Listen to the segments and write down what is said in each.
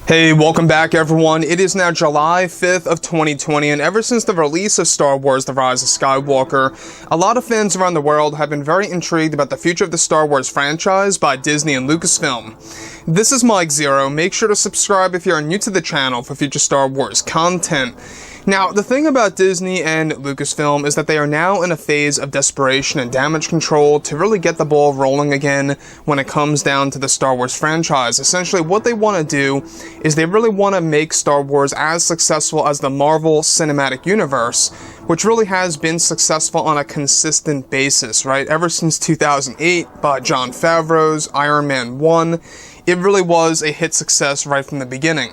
Hey, welcome back everyone. It is now July 5th of 2020, and ever since the release of Star Wars: The Rise of Skywalker, a lot of fans around the world have been very intrigued about the future of the Star Wars franchise by Disney and Lucasfilm. This is Mike ZEROH. Make sure to subscribe if you are new to the channel for future Star Wars content. Now, the thing about Disney and Lucasfilm is that they are now in a phase of desperation and damage control to really get the ball rolling again when it comes down to the Star Wars franchise. Essentially, what they want to do is they really want to make Star Wars as successful as the Marvel Cinematic Universe, which really has been successful on a consistent basis, right? Ever since 2008, by Jon Favreau's Iron Man 1, it really was a hit success right from the beginning.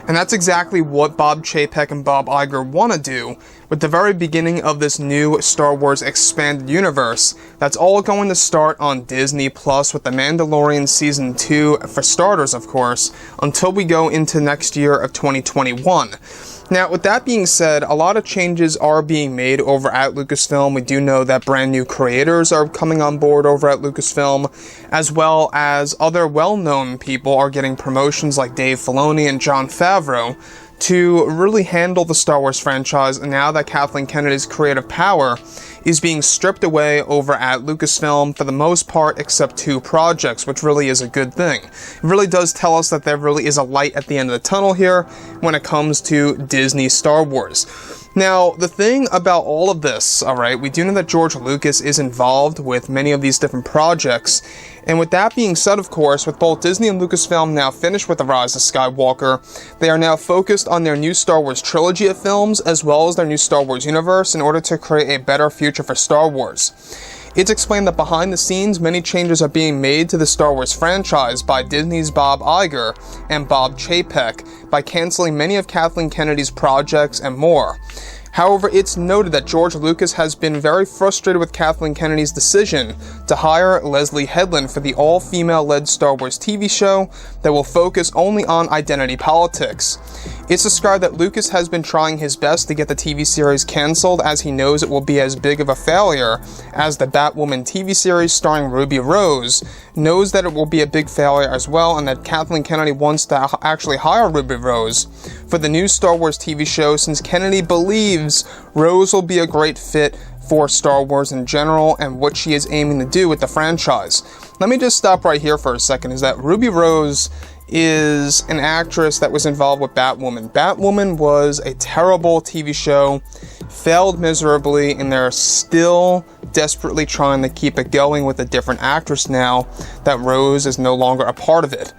And that's exactly what Bob Chapek and Bob Iger want to do with the very beginning of this new Star Wars expanded universe. That's all going to start on Disney Plus with The Mandalorian Season 2, for starters, of course, until we go into next year of 2021. Now, with that being said, a lot of changes are being made over at Lucasfilm. We do know that brand new creators are coming on board over at Lucasfilm, as well as other well-known people are getting promotions like Dave Filoni and Jon Favreau to really handle the Star Wars franchise, and now that Kathleen Kennedy's creative power is being stripped away over at Lucasfilm for the most part, except 2 projects, which really is a good thing. It really does tell us that there really is a light at the end of the tunnel here when it comes to Disney Star Wars. Now, the thing about all of this, alright, we do know that George Lucas is involved with many of these different projects, and with that being said, of course, with both Disney and Lucasfilm now finished with The Rise of Skywalker, they are now focused on their new Star Wars trilogy of films, as well as their new Star Wars universe, in order to create a better future for Star Wars. It's explained that behind the scenes, many changes are being made to the Star Wars franchise by Disney's Bob Iger and Bob Chapek by canceling many of Kathleen Kennedy's projects and more. However, it's noted that George Lucas has been very frustrated with Kathleen Kennedy's decision to hire Leslie Headland for the all-female-led Star Wars TV show that will focus only on identity politics. It's described that Lucas has been trying his best to get the TV series cancelled, as he knows it will be as big of a failure as the Batwoman TV series starring Ruby Rose, knows that it will be a big failure as well, and that Kathleen Kennedy wants to actually hire Ruby Rose for the new Star Wars TV show, since Kennedy believes Rose will be a great fit for Star Wars in general and what she is aiming to do with the franchise. Let me just stop right here for a second, is that Ruby Rose is an actress that was involved with Batwoman. Batwoman was a terrible TV show, failed miserably, and they're still desperately trying to keep it going with a different actress now that Rose is no longer a part of it.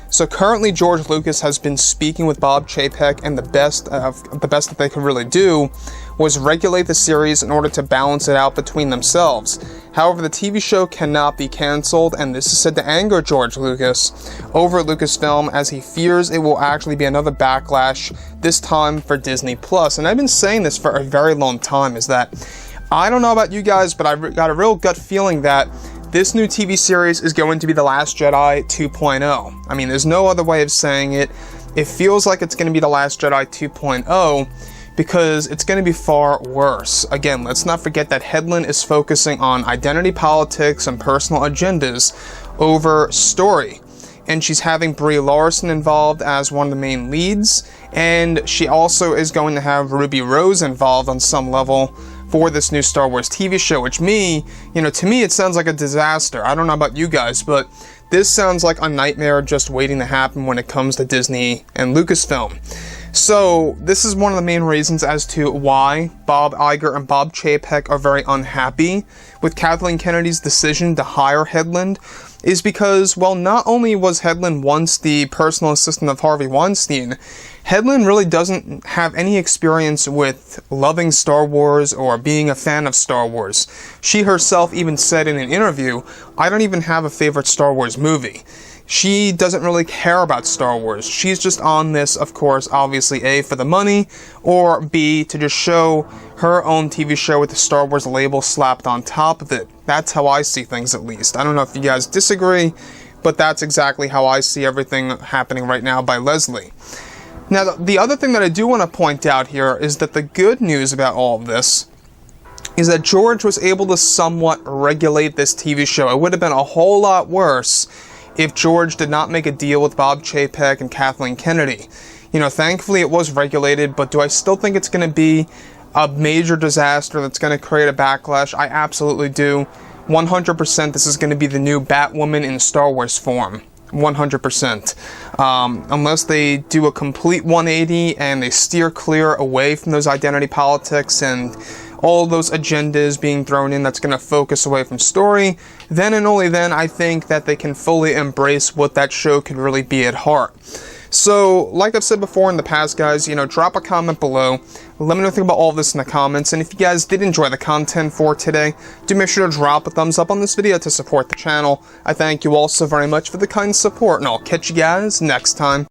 So currently, George Lucas has been speaking with Bob Chapek, and the best that they could really do was regulate the series in order to balance it out between themselves. However, the TV show cannot be cancelled, and this is said to anger George Lucas over at Lucasfilm, as he fears it will actually be another backlash, this time for Disney Plus. And I've been saying this for a very long time, is that I don't know about you guys, but I've got a real gut feeling that this new TV series is going to be The Last Jedi 2.0. I mean, there's no other way of saying it. It feels like it's going to be The Last Jedi 2.0 because it's going to be far worse. Again, let's not forget that Headland is focusing on identity politics and personal agendas over story. And she's having Brie Larson involved as one of the main leads, and she also is going to have Ruby Rose involved on some level for this new Star Wars TV show, which to me, it sounds like a disaster. I don't know about you guys, but this sounds like a nightmare just waiting to happen when it comes to Disney and Lucasfilm. So, this is one of the main reasons as to why Bob Iger and Bob Chapek are very unhappy with Kathleen Kennedy's decision to hire Headland, is because, well, not only was Headland once the personal assistant of Harvey Weinstein, Headland really doesn't have any experience with loving Star Wars or being a fan of Star Wars. She herself even said in an interview, "I don't even have a favorite Star Wars movie." She doesn't really care about Star Wars. She's just on this, of course, obviously A, for the money, or B, to just show her own TV show with the Star Wars label slapped on top of it. That's how I see things, at least. I don't know if you guys disagree, but that's exactly how I see everything happening right now by Leslie. Now, the other thing that I do want to point out here is that the good news about all of this is that George was able to somewhat regulate this TV show. It would have been a whole lot worse if George did not make a deal with Bob Chapek and Kathleen Kennedy. You know, thankfully it was regulated, but do I still think it's going to be a major disaster that's going to create a backlash? I absolutely do. 100% this is going to be the new Batwoman in Star Wars form. 100%. Unless they do a complete 180 and they steer clear away from those identity politics and all those agendas being thrown in that's going to focus away from story, then and only then I think that they can fully embrace what that show could really be at heart. So, like I've said before in the past, guys, you know, drop a comment below. Let me know what you think about all of this in the comments. And if you guys did enjoy the content for today, do make sure to drop a thumbs up on this video to support the channel. I thank you all so very much for the kind support, and I'll catch you guys next time.